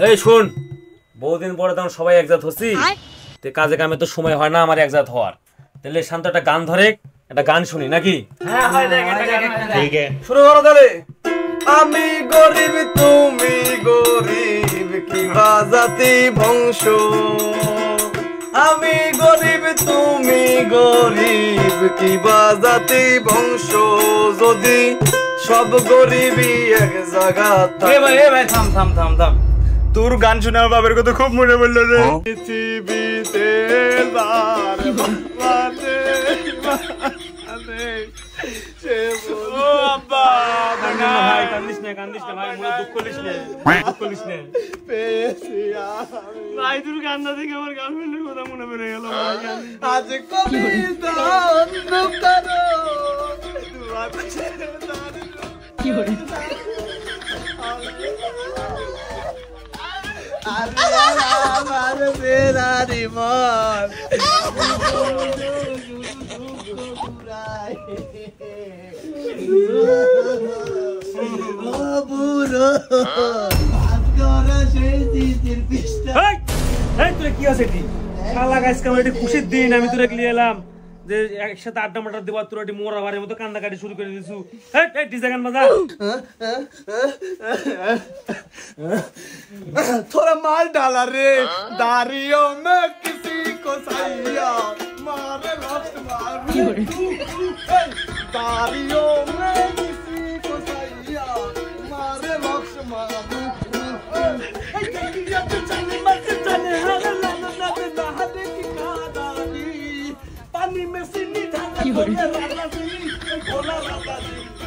এই শুন, বহুদিন পরে তখন সবাই একজাত হচ্ছি, তো কাজে কামে তো সময় হয় না আমার একজাত হওয়ার। তাহলে শান্ত একটা গান ধরে একটা গান শুনি নাকি? হ্যাঁ হয় দেখ একটা গান ঠিক আছে, শুরু করো তাহলে। আমি গরিব তুমি গরিব কি বাজাতি বংশ, আমি গরিব তুমি গরিব কি বাজাতি বংশ, যদি সব গরিবই এক জায়গা থাকে। এ ভাই থাম থাম থাম থাম, তোর গান শুনে আমার বাবার কথা খুব মনে পড়লো রে। পৃথিবীতে ভাই তোর কান্না দেখে আমার গার্লফ্রেন্ডের কথা মনে পড়ে গেল। আজ কবিতা অন্ধকার কি করে আমার বেরারি মন কি আছে খুশির দিন, আমি তোরা নিয়ে এলাম যে একসাথে আড্ডা মাড্ডা দেওয়ার, তোরা মোরা বাড়ির মতো কান্নাকাটি শুরু করে দিছু। ডিজে গান বাজা। थोड़ा माल डाला रे दारियों में किसी को सैया मारे लफ्ट मार दारियों में किसी को सैया मारे लफ्ट मार पानी में सिनी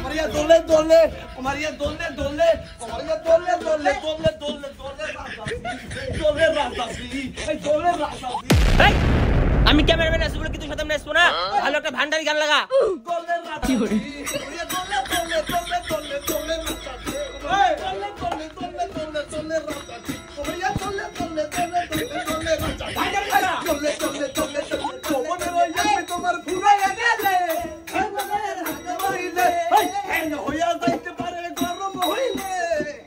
Maria dole dole, Maria dole dole, Maria dole dole dole dole dole রাতাসি, এই dole রাতাসি। এই আমি ক্যামেরাম্যান আছি বলে কিছু সাথে নাচবো না, ভালো একটা ভান্ডারি গান লাগা। dole রাতাসি, Maria dole dole dole dole dole রাতাসি, এই dole dole dole dole dole রাতাসি, Maria dole dole dole dole dole রাতাসি, dole dole dole dole তোমার ওই তোমার ফুরাইয়া গেলে হ্যাং হইয়া যাইতে পারে গরম হইলে,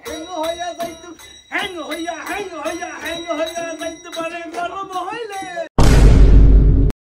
হ্যাং হইয়া যাইতে হ্যাং হইয়া যাইতে পারে